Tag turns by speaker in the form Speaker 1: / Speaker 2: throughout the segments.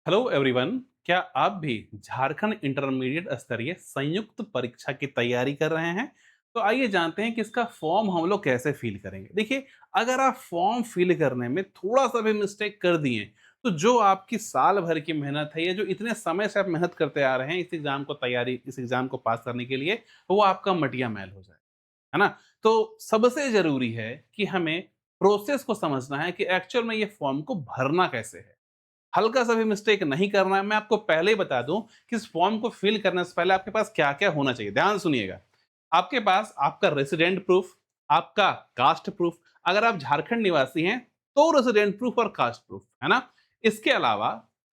Speaker 1: Hello everyone. क्या आप भी झारखंड इंटरमीडिएट स्तरीय संयुक्त परीक्षा की तैयारी कर रहे हैं? तो आइए जानते हैं कि इसका फॉर्म हम लोग कैसे फिल करेंगे। देखिए, अगर आप फॉर्म फिल करने में थोड़ा सा भी मिस्टेक कर दिए तो जो आपकी साल भर की मेहनत है या जो इतने समय से आप मेहनत करते आ रहे हैं इस एग्जाम को पास करने के लिए, वो आपका मटिया मैल हो जाए, है ना? तो सबसे जरूरी है कि हमें प्रोसेस को समझना है कि एक्चुअल में ये फॉर्म को भरना कैसे है। हल्का सा भी मिस्टेक नहीं करना है। मैं आपको पहले ही बता दूं कि इस फॉर्म को फिल करने से पहले आपके पास क्या-क्या होना चाहिए। ध्यान सुनिएगा। आपके पास आपका रेसिडेंट प्रूफ, आपका कास्ट प्रूफ, अगर आप झारखंड निवासी हैं तो रेसिडेंट प्रूफ और कास्ट प्रूफ, है ना? इसके अलावा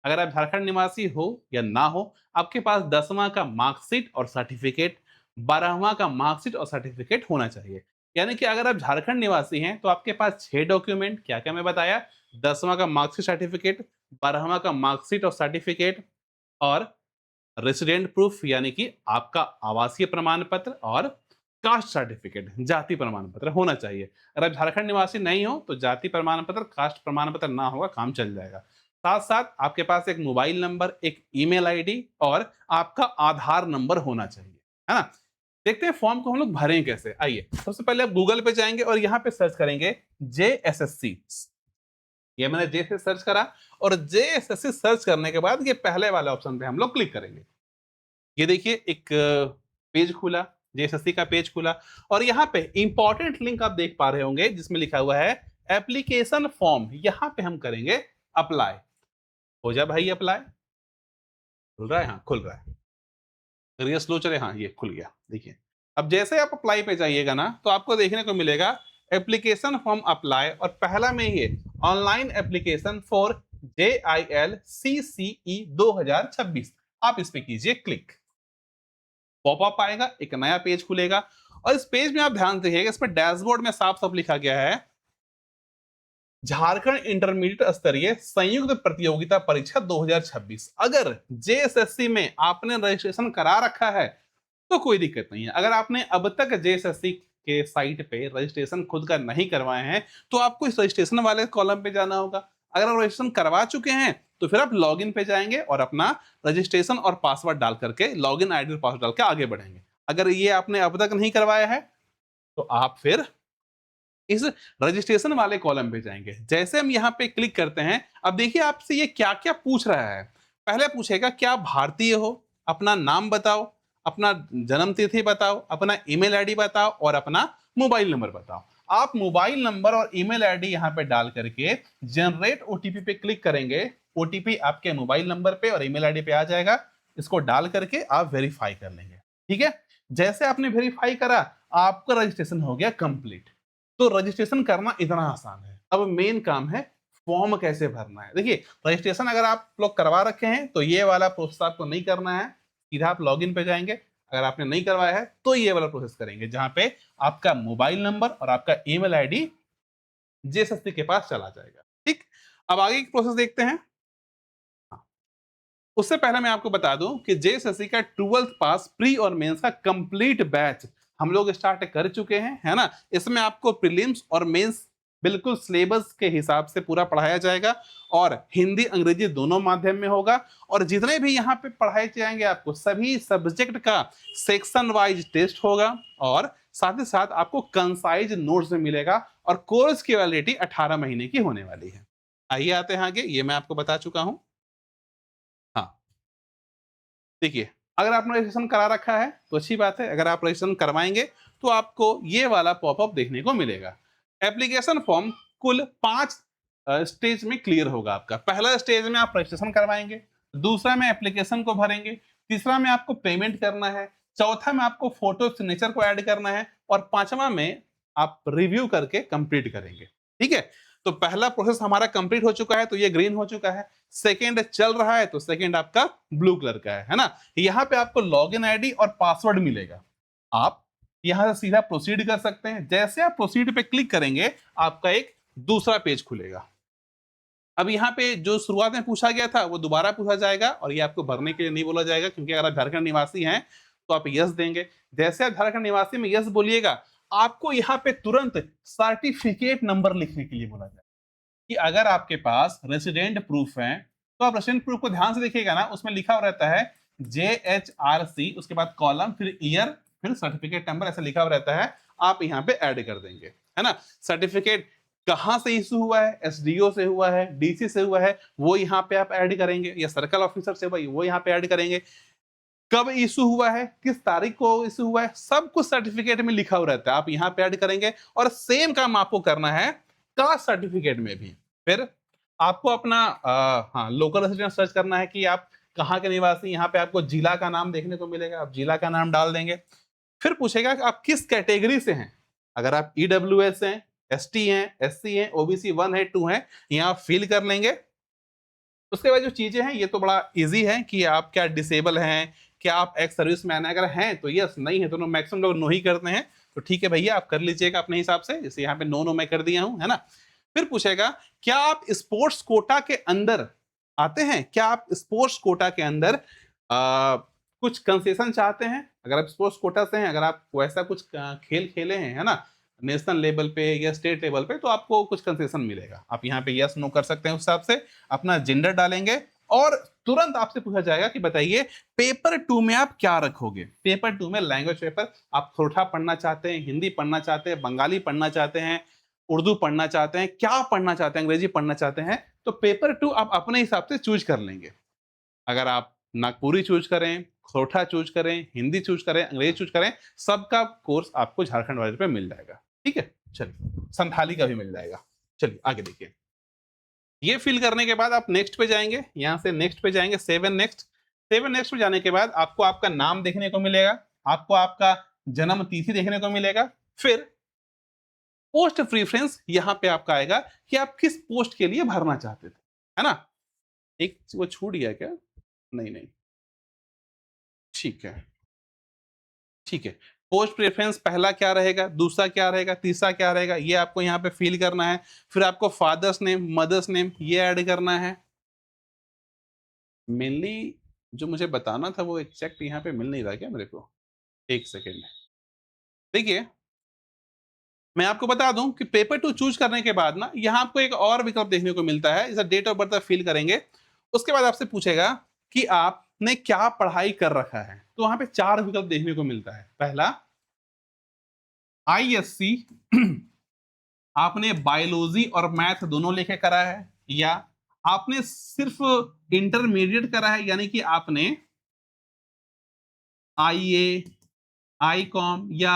Speaker 1: अगर आप झारखंड निवासी हो या ना हो, आपके पास 10वां का मार्कशीट और सर्टिफिकेट, 12वां का मार्कशीट और सर्टिफिकेट होना चाहिए। यानी कि अगर आप झारखंड निवासी हैं तो आपके पास 6 डॉक्यूमेंट क्या-क्या मैं बताया, 10वां का मार्कशीट सर्टिफिकेट, 12वां का मार्कशीट और सर्टिफिकेट और रेसिडेंट प्रूफ यानी कि आपका आवासीय प्रमाण पत्र और कास्ट सर्टिफिकेट जाति प्रमाण पत्र होना चाहिए। अगर आप झारखंड निवासी नहीं हो तो जाति प्रमाण पत्र, कास्ट प्रमाण पत्र ना होगा, काम चल जाएगा। साथ साथ आपके पास एक मोबाइल नंबर, एक ईमेल आईडी और आपका आधार नंबर होना चाहिए, है ना? देखते हैं फॉर्म को हम लोग भरें कैसे। आइए, सबसे पहले आप गूगल पे जाएंगे और यहाँ पे सर्च करेंगे जेएसएससी। ये मैंने जे से सर्च करा और जेएसएससी सर्च करने के बाद ये पहले वाले ऑप्शन पे हम लोग क्लिक करेंगे। ये देखिए एक पेज खुला, जेएसएससी का पेज खुला और यहाँ पे इंपॉर्टेंट लिंक आप देख पा रहे होंगे जिसमें लिखा हुआ है एप्लीकेशन फॉर्म। यहाँ पे हम करेंगे अप्लाई। हो जा भाई अप्लाई। खुल रहा है? हाँ, खुल रहा है। अगर ये स्लो चले, हाँ ये खुल गया। देखिए, अब जैसे आप अप्लाई पे जाइएगा ना तो आपको देखने को मिलेगा एप्लीकेशन फॉर्म अप्लाई और पहला में ये online application for JIL CCE 2026। आप इस पे कीजिए क्लिक। पॉपअप आएगा, एक नया पेज खुलेगा और इस पेज में आप ध्यान दीजिएगा, इसमें डैशबोर्ड में साफ साफ लिखा गया है झारखंड इंटरमीडिएट स्तरीय संयुक्त प्रतियोगिता परीक्षा 2026। अगर जेएसएससी में आपने रजिस्ट्रेशन करा रखा है तो कोई दिक्कत नहीं है। अगर आपने अब तक जेएसएससी के साइट पे रजिस्ट्रेशन खुद का नहीं करवाए हैं तो आपको इस रजिस्ट्रेशन वाले कॉलम पे जाना होगा। अगर आप रजिस्ट्रेशन करवा चुके हैं तो फिर आप लॉगिन पे जाएंगे और अपना रजिस्ट्रेशन और पासवर्ड डाल करके लॉगिन आईडी और पासवर्ड डाल के आगे बढ़ेंगे। अगर ये आपने अब तक नहीं करवाया है तो आप फिर इस रजिस्ट्रेशन वाले कॉलम पे जाएंगे। जैसे हम यहाँ पे क्लिक करते हैं, अब देखिए आपसे ये क्या क्या पूछ रहा है। पहले पूछेगा क्या भारतीय हो, अपना नाम बताओ, अपना जन्म तिथि बताओ, अपना ईमेल आईडी बताओ और अपना मोबाइल नंबर बताओ। आप मोबाइल नंबर और ईमेल आईडी यहाँ पे डाल करके जनरेट ओटीपी पे क्लिक करेंगे। ओटीपी आपके मोबाइल नंबर पे और ईमेल आईडी पे आ जाएगा। इसको डाल करके आप वेरीफाई कर लेंगे। ठीक है, जैसे आपने वेरीफाई करा, आपका रजिस्ट्रेशन हो गया कंप्लीट। तो रजिस्ट्रेशन करना इतना आसान है। अब मेन काम है फॉर्म कैसे भरना है। देखिए, रजिस्ट्रेशन अगर आप लोग करवा रखे हैं तो ये वाला प्रोसेस आपको नहीं करना है। सीधा आप लॉगिन पे जाएंगे। अगर आपने नहीं करवाया है तो ये वाला प्रोसेस करेंगे जहां पे आपका मोबाइल नंबर और आपका ईमेल आईडी जेएसएससी के पास चला जाएगा। ठीक, अब आगे की प्रोसेस देखते हैं। हाँ, उससे पहले मैं आपको बता दूं कि जेएसएससी का 12th पास प्री और मेंस का कंप्लीट बैच हम लोग स्टार्ट कर चुके हैं, है ना? इसमें आपको प्रीलिम्स और मेंस बिल्कुल सिलेबस के हिसाब से पूरा पढ़ाया जाएगा और हिंदी अंग्रेजी दोनों माध्यम में होगा। और जितने भी यहाँ पे पढ़ाए जाएंगे आपको सभी सब्जेक्ट का सेक्शन वाइज टेस्ट होगा और साथ ही साथ आपको कंसाइज नोट्स में मिलेगा और कोर्स की वैलिडिटी 18 महीने की होने वाली है। आइए आते हैं आगे, ये मैं आपको बता चुका हूं। हाँ, देखिए, अगर आपने रजिस्ट्रेशन करा रखा है तो अच्छी बात है। अगर आप रजिस्ट्रेशन करवाएंगे तो आपको ये वाला पॉपअप देखने को मिलेगा। एप्लीकेशन फॉर्म कुल 5 स्टेज में क्लियर होगा आपका। पहला स्टेज में आप रजिस्ट्रेशन करवाएंगे, दूसरा में एप्लीकेशन को भरेंगे, तीसरा में आपको पेमेंट करना है, चौथा में आपको फोटो सिग्नेचर को ऐड करना है और पांचवा में आप रिव्यू करके कंप्लीट करेंगे। ठीक है, तो पहला प्रोसेस हमारा कंप्लीट हो चुका है तो ये ग्रीन हो चुका है। सेकेंड चल रहा है तो सेकेंड आपका ब्लू कलर का है ना? यहाँ पे आपको लॉगिन आईडी और पासवर्ड मिलेगा। आप यहाँ से सीधा प्रोसीड कर सकते हैं। जैसे आप प्रोसीड पे क्लिक करेंगे आपका एक दूसरा पेज खुलेगा। अब यहाँ पे जो शुरुआत में पूछा गया था वो दोबारा पूछा जाएगा और ये आपको भरने के लिए नहीं बोला जाएगा, क्योंकि अगर आप झारखंड निवासी हैं तो आप यस देंगे। जैसे आप झारखंड निवासी में यस बोलिएगा, आपको यहाँ पे तुरंत सर्टिफिकेट नंबर लिखने के लिए बोला जाएगा कि अगर आपके पास रेसिडेंट प्रूफ है, तो आप रेसिडेंट प्रूफ को ध्यान से देखिएगा ना, उसमें लिखा हुआ रहता है JHRC, उसके बाद कॉलम, फिर ईयर, फिर सर्टिफिकेट नंबर, ऐसा लिखा हुआ रहता है। आप यहाँ पे ऐड कर देंगे, है ना। सर्टिफिकेट कहां से इशू हुआ है, एसडीओ से हुआ है, डीसी से हुआ है, वो यहाँ पे आप ऐड करेंगे, या सर्कल ऑफिसर से भाई वो यहाँ पे ऐड करेंगे। कब इशू हुआ है, किस तारीख को इशू हुआ है, सब कुछ सर्टिफिकेट में लिखा हुआ रहता है, आप यहाँ पे ऐड करेंगे। और सेम काम आपको करना है कास्ट सर्टिफिकेट में भी। फिर आपको अपना हाँ लोकल रेसिडेंस सर्च करना है कि आप कहाँ के निवासी। यहाँ पे आपको जिला का नाम देखने को मिलेगा, आप जिला का नाम डाल देंगे। फिर पूछेगा कि आप किस कैटेगरी से हैं। अगर आप ईडब्ल्यूएस हैं, एसटी हैं, एससी हैं, ओबीसी 1 है 2 है, यहाँ आप फिल कर लेंगे। उसके बाद जो चीजें हैं ये तो बड़ा इजी है कि आप क्या डिसेबल हैं, क्या आप एक्स सर्विस मैन है। अगर हैं तो यस, नहीं है तो मैक्सिमम लोग नो ही करते हैं, तो ठीक है भैया आप कर लीजिएगा अपने हिसाब से, जैसे यहाँ पे नो नो मैं कर दिया हूं, है ना। फिर पूछेगा क्या आप स्पोर्ट्स कोटा के अंदर आते हैं, क्या आप स्पोर्ट्स कोटा के अंदर कुछ कंसेशन चाहते हैं। अगर आप स्पोर्ट्स कोटा से हैं, अगर आप वैसा कुछ खेल खेले हैं, है ना, नेशनल लेवल पे या स्टेट लेवल पे, तो आपको कुछ कंसेशन मिलेगा। आप यहाँ पे यस नो कर सकते हैं, उस हिसाब से अपना जेंडर डालेंगे। और तुरंत आपसे पूछा जाएगा कि बताइए पेपर 2 में आप क्या रखोगे। पेपर 2 में लैंग्वेज पेपर, आप थोड़ा पढ़ना चाहते हैं, हिंदी पढ़ना चाहते हैं, बंगाली पढ़ना चाहते हैं, उर्दू पढ़ना चाहते हैं, क्या पढ़ना चाहते हैं, अंग्रेजी पढ़ना चाहते हैं, तो पेपर 2 आप अपने हिसाब से चूज कर लेंगे। अगर आप नागपुरी चूज करें, खोरठा चूज करें, हिंदी चूज करें, अंग्रेजी चूज करें, सबका कोर्स आपको झारखंड वाले पे मिल जाएगा। ठीक है, चलिए संथाली का भी मिल जाएगा। चलिए आगे देखिए, ये फिल करने के बाद आप नेक्स्ट पे जाएंगे, यहां से नेक्स्ट पे जाएंगे, 7 नेक्स्ट। 7 नेक्स्ट पे जाने के बाद आपको आपका नाम देखने को मिलेगा, आपको आपका जन्म तिथि देखने को मिलेगा। फिर पोस्ट प्रीफरेंस यहां पे आपका आएगा कि आप किस पोस्ट के लिए भरना चाहते थे, है ना। एक वो छूट गया क्या, नहीं नहीं, ठीक है ठीक है। पोस्ट प्रेफरेंस पहला क्या रहेगा, दूसरा क्या रहेगा, तीसरा क्या रहेगा, ये आपको यहाँ पे फिल करना है। फिर आपको फादर्स नेम, मदर्स नेम ये ऐड करना है। मेनली जो मुझे बताना था वो एग्जैक्ट यहाँ पे मिल नहीं रहा क्या मेरे को, एक सेकेंड। देखिए मैं आपको बता दूं कि पेपर 2 चूज करने के बाद ना यहाँ आपको एक और विकल्प देखने को मिलता है, जैसे डेट ऑफ बर्थ फिल करेंगे। उसके बाद आपसे पूछेगा कि आपने क्या पढ़ाई कर रखा है, तो वहां पे 4 विकल्प देखने को मिलता है। पहला आईएससी, आपने बायोलॉजी और मैथ दोनों लेके करा है, या आपने सिर्फ इंटरमीडिएट करा है, यानी कि आपने आईए, आईकॉम या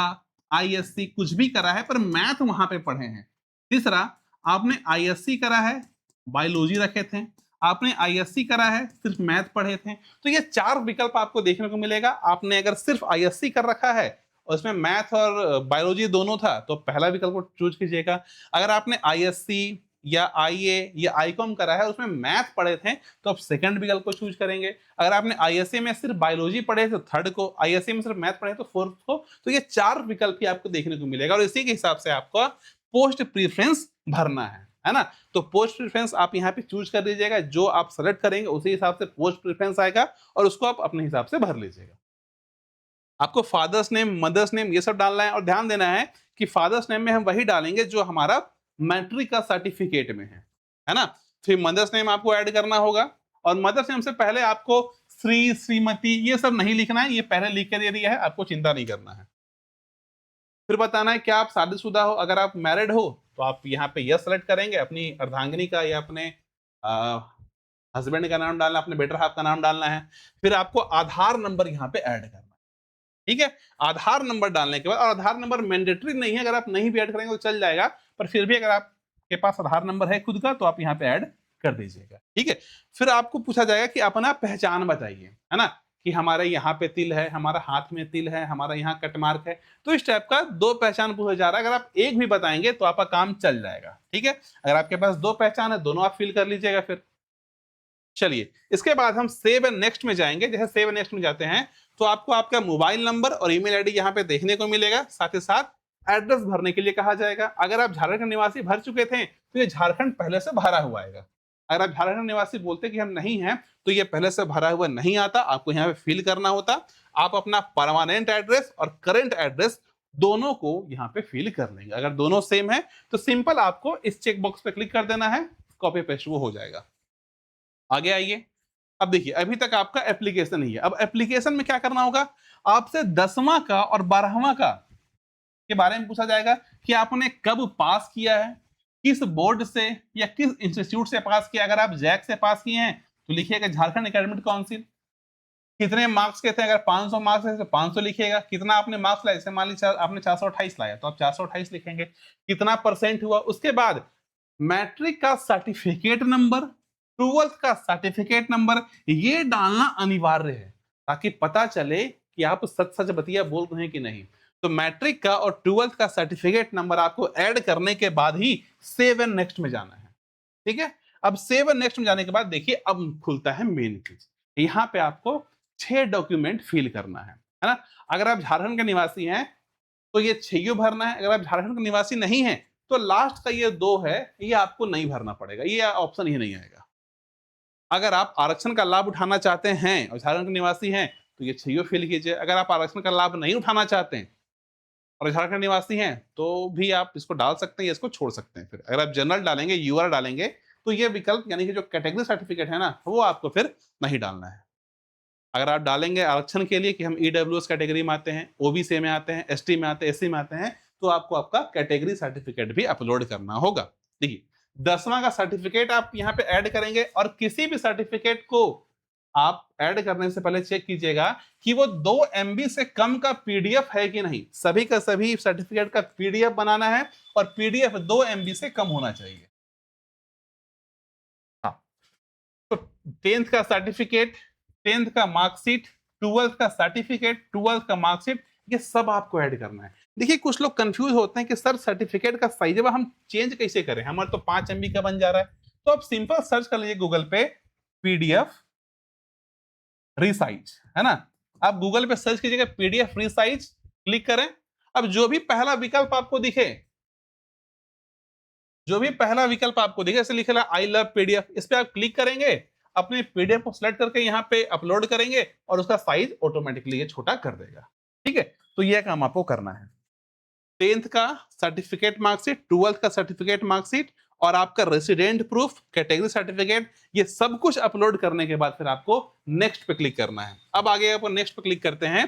Speaker 1: आईएससी कुछ भी करा है पर मैथ वहां पे पढ़े हैं। तीसरा आपने आईएससी करा है, बायोलॉजी रखे थे, आपने आईएससी करा है, सिर्फ मैथ पढ़े थे। तो ये 4 विकल्प आपको देखने को मिलेगा। आपने अगर सिर्फ आईएससी कर रखा है और उसमें मैथ और बायोलॉजी दोनों था तो पहला विकल्प को चूज कीजिएगा। अगर आपने आईएससी या आईए या आईकॉम करा है उसमें मैथ पढ़े थे तो आप सेकंड विकल्प को चूज करेंगे। अगर आपने आईएससी में सिर्फ बायोलॉजी पढ़े तो थर्ड को, आईएससी में सिर्फ मैथ पढ़े तो फोर्थ को। तो ये 4 विकल्प ही आपको देखने को मिलेगा और इसी के हिसाब से आपको पोस्ट प्रीफरेंस भरना है ना। तो पोस्ट प्रीफरेंस आप यहाँ पे चूज कर लीजिएगा, जो आप सेलेक्ट करेंगे उसी हिसाब से पोस्ट प्रीफरेंस आएगा और उसको आप अपने हिसाब से भर लीजिएगा। आपको फादर्स नेम, मदर्स नेम ये सब डालना है और ध्यान देना है कि फादर्स नेम में हम वही डालेंगे जो हमारा मैट्रिक का सर्टिफिकेट में है ना। फिर मदर्स नेम आपको ऐड करना होगा और मदर्स नेम से पहले आपको श्री, श्रीमती ये सब नहीं लिखना है, ये पहले लिख के दे दिया है, आपको चिंता नहीं करना है। फिर बताना है क्या आप शादीशुदा हो। अगर आप मैरिड हो तो आप यहाँ पे यस सेलेक्ट करेंगे, अपनी अर्धांगिनी का या अपने हस्बैंड का नाम डालना, अपने बेटर हाफ का नाम डालना है। फिर आपको आधार नंबर यहाँ पे ऐड करना है, ठीक है। आधार नंबर डालने के बाद, और आधार नंबर मैंडेटरी नहीं है, अगर आप नहीं भी ऐड करेंगे तो चल जाएगा, पर फिर भी अगर आपके पास आधार नंबर है खुद का तो आप यहाँ पे ऐड कर दीजिएगा, ठीक है। फिर आपको पूछा जाएगा कि अपना पहचान बताइए, है ना, कि हमारे यहाँ पे तिल है, हमारा हाथ में तिल है, हमारा यहाँ कट मार्क है। तो इस टाइप का 2 पहचान पूछा जा रहा है। अगर आप एक भी बताएंगे तो आपका काम चल जाएगा, ठीक है। अगर आपके पास 2 पहचान है दोनों आप फिल कर लीजिएगा। फिर चलिए इसके बाद हम सेव एंड नेक्स्ट में जाएंगे। जैसे सेव एंड नेक्स्ट में जाते हैं तो आपको आपका मोबाइल नंबर और ईमेल आईडी यहाँ पे देखने को मिलेगा, साथ ही साथ एड्रेस भरने के लिए कहा जाएगा। अगर आप झारखंड निवासी भर चुके थे तो ये झारखंड पहले से भरा हुआ आएगा। अगर आप झारखंड निवासी बोलते कि हम नहीं हैं तो ये पहले से भरा हुआ नहीं आता, आपको यहाँ पे फिल करना होता। आप अपना परमानेंट एड्रेस और करंट एड्रेस दोनों को यहाँ पे फिल कर लेंगे। अगर दोनों सेम है तो सिंपल आपको इस चेक बॉक्स पे क्लिक कर देना है, कॉपी पेस्ट वो हो जाएगा। आगे आइए। अब देखिए अभी तक आपका एप्लीकेशन ही है। अब एप्लीकेशन में क्या करना होगा, आपसे 10वां का और 12वां का के बारे में पूछा जाएगा कि आपने कब पास किया है, किस बोर्ड से या किस इंस्टीट्यूट से पास किया। अगर आप जैक से पास किए हैं तो लिखिएगा झारखंड एकेडमिक काउंसिल। कितने मार्क्स के थे, अगर 500 मार्क्स है तो 500 लिखिएगा। कितना आपने मार्क्स लाया, जैसे मान लीजिए आपने 428 लाया तो आप 428 लिखेंगे। कितना परसेंट हुआ, उसके बाद मैट्रिक का सर्टिफिकेट नंबर, 12th का सर्टिफिकेट नंबर, ये डालना अनिवार्य है ताकि पता चले कि आप सच सच बतिया बोल रहे हैं कि नहीं। तो मैट्रिक का और 12th का सर्टिफिकेट नंबर आपको ऐड करने के बाद ही सेव एंड नेक्स्ट में जाना है। ठीक है, अब सेव एंड नेक्स्ट में जाने के बाद देखिए अब खुलता है मेन पेज। यहाँ पे आपको 6 डॉक्यूमेंट फिल करना है ना। अगर आप झारखंड के निवासी हैं तो ये 6 भरना है। अगर आप झारखंड के निवासी नहीं है तो लास्ट का ये 2 है, ये आपको नहीं भरना पड़ेगा, ये ऑप्शन ही नहीं आएगा। अगर आप आरक्षण का लाभ उठाना चाहते हैं और झारखंड के निवासी हैं तो ये 6 फिल कीजिए। अगर आप आरक्षण का लाभ नहीं उठाना चाहते हैं और झारखंड निवासी हैं तो भी आप इसको डाल सकते हैं या इसको छोड़ सकते हैं। फिर अगर आप जनरल डालेंगे, यूआर डालेंगे तो ये विकल्प यानी कि जो कैटेगरी सर्टिफिकेट है ना वो आपको फिर नहीं डालना है। अगर आप डालेंगे आरक्षण के लिए कि हम ईडब्ल्यूएस कैटेगरी में आते हैं, ओबीसी में आते हैं, एसटी में आते हैं, एससी में आते हैं, तो आपको आपका कैटेगरी सर्टिफिकेट भी अपलोड करना होगा। देखिए 10वां का सर्टिफिकेट आप यहाँ पे ऐड करेंगे और किसी भी सर्टिफिकेट को आप ऐड करने से पहले चेक कीजिएगा कि वो 2 MB से कम का पीडीएफ है कि नहीं। सभी का सभी सर्टिफिकेट का पीडीएफ बनाना है और पीडीएफ 2 MB से कम होना चाहिए। हाँ, तो 10th का सर्टिफिकेट, 10th का मार्कशीट, 12th का सर्टिफिकेट, 12th का मार्कशीट, ये सब आपको ऐड करना है। देखिए कुछ लोग कंफ्यूज होते हैं कि सर सर्टिफिकेट का साइज हम चेंज कैसे करें, हमारा तो 5 MB का बन जा रहा है। तो आप सिंपल सर्च कर लीजिए गूगल पे पीडीएफ रीसाइज, है ना। आप गूगल पे सर्च कीजिएगा पीडीएफ रीसाइज, क्लिक करें। अब जो भी पहला विकल्प आपको दिखे, जो भी पहला विकल्प आपको दिखे, जैसे लिखा है आई लव पीडीएफ, इस पे आप क्लिक करेंगे, अपने पीडीएफ को सिलेक्ट करके यहाँ पे अपलोड करेंगे और उसका साइज ऑटोमेटिकली ये छोटा कर देगा। ठीक है, तो ये काम आपको करना है। 10th का सर्टिफिकेट मार्कशीट, 12th का सर्टिफिकेट मार्कशीट और आपका रेसिडेंट प्रूफ, कैटेगरी सर्टिफिकेट, ये सब कुछ अपलोड करने के बाद फिर आपको नेक्स्ट पे क्लिक करना है। अब आगे आप नेक्स्ट पे क्लिक करते हैं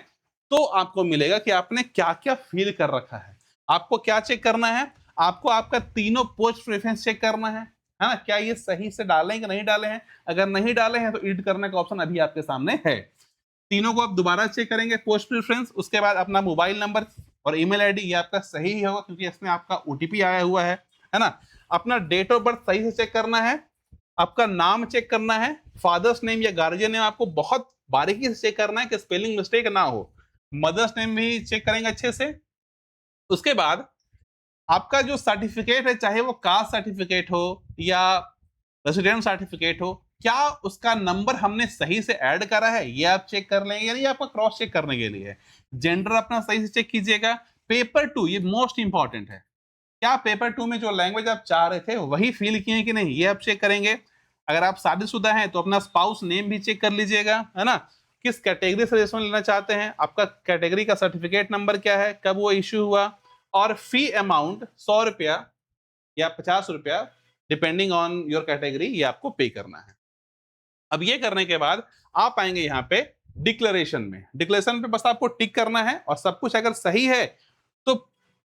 Speaker 1: तो आपको मिलेगा कि आपने क्या क्या फिल कर रखा है। आपको क्या चेक करना है, आपको आपका तीनों पोस्ट प्रेफरेंस चेक करना है ना, क्या ये सही से डाले हैं कि नहीं डाले हैं। अगर नहीं डाले हैं तो एडिट करने का ऑप्शन अभी आपके सामने है। तीनों को आप दोबारा चेक करेंगे पोस्ट प्रेफरेंस, उसके बाद अपना मोबाइल नंबर और ईमेल आईडी ये आपका सही ही होगा क्योंकि इसमें आपका ओटीपी आया हुआ है ना। अपना डेट ऑफ बर्थ सही से चेक करना है, आपका नाम चेक करना है, फादर्स नेम या गार्जियन नेम आपको बहुत बारीकी से चेक करना है कि स्पेलिंग मिस्टेक ना हो। मदर्स नेम भी चेक करेंगे अच्छे से। उसके बाद आपका जो सर्टिफिकेट है, चाहे वो कास्ट सर्टिफिकेट हो या रेसिडेंट सर्टिफिकेट हो, क्या उसका नंबर हमने सही से ऐड करा है ये आप चेक कर लेंगे, यानी आपका क्रॉस चेक करने के लिए। जेंडर अपना सही से चेक कीजिएगा। पेपर 2 ये मोस्ट इंपॉर्टेंट है, क्या पेपर 2 में जो लैंग्वेज आप चाह रहे थे वही फिल किए कि नहीं, ये आप चेक करेंगे। अगर आप शादीशुदा हैं तो अपना स्पाउस नेम भी चेक कर लीजिएगा, है ना। किस कैटेगरी से रजिस्ट्रेशन लेना चाहते हैं, आपका कैटेगरी का सर्टिफिकेट नंबर क्या है, कब वो इश्यू हुआ, और फी अमाउंट 100 रुपया या 50 रुपया डिपेंडिंग ऑन योर कैटेगरी, ये आपको पे करना है। अब ये करने के बाद आप आएंगे यहाँ पे डिक्लेरेशन में। डिक्लेरेशन पे बस आपको टिक करना है और सब कुछ अगर सही है तो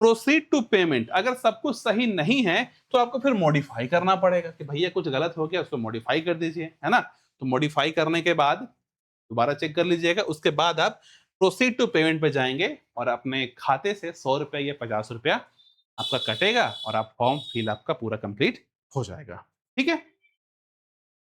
Speaker 1: प्रोसीड टू पेमेंट। अगर सब कुछ सही नहीं है तो आपको फिर मॉडिफाई करना पड़ेगा कि भैया कुछ गलत हो गया, उसको मॉडिफाई कर दीजिए, है ना। तो मॉडिफाई करने के बाद दोबारा चेक कर लीजिएगा। उसके बाद आप प्रोसीड टू पेमेंट पे जाएंगे और अपने खाते से 100 रुपया या 50 रुपया आपका कटेगा और आप फॉर्म फिल आपका पूरा कंप्लीट हो जाएगा। ठीक है,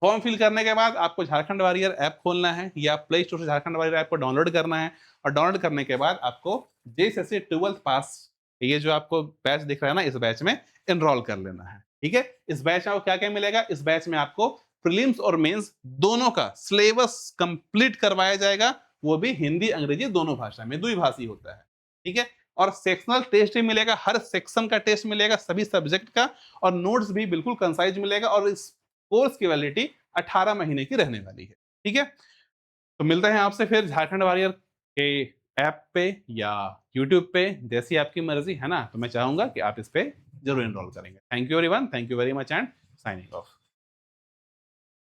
Speaker 1: फॉर्म फिल करने के बाद आपको झारखंड वॉरियर ऐप खोलना है या प्ले स्टोर से झारखंड वॉरियर ऐप को डाउनलोड करना है और डाउनलोड करने के बाद आपको जेएसएससी 12th पास, ये जो आपको बैच दिख रहा है ना, इस बैच में एनरोल कर लेना है। ठीक है, इस बैच में आपको क्या क्या मिलेगा, इस बैच में आपको प्रीलिम्स और मेंस दोनों का सिलेबस कंप्लीट करवाया जाएगा, वो भी हिंदी अंग्रेजी दोनों भाषा में, द्विभाषी होता है। ठीक है, और सेक्शनल टेस्ट भी मिलेगा, हर सेक्शन का टेस्ट मिलेगा सभी सब्जेक्ट का, और नोट्स भी बिल्कुल कंसाइज मिलेगा, और इस कोर्स की वैलिडिटी 18 महीने की रहने वाली है। ठीक है, तो मिलते हैं आपसे फिर झारखंड वॉरियर के ऐप पे या यूट्यूब पे, जैसी आपकी मर्जी, है ना। तो मैं चाहूंगा कि आप इस पे जरूर एनरोल करेंगे। Thank you everyone, thank you very much and signing off.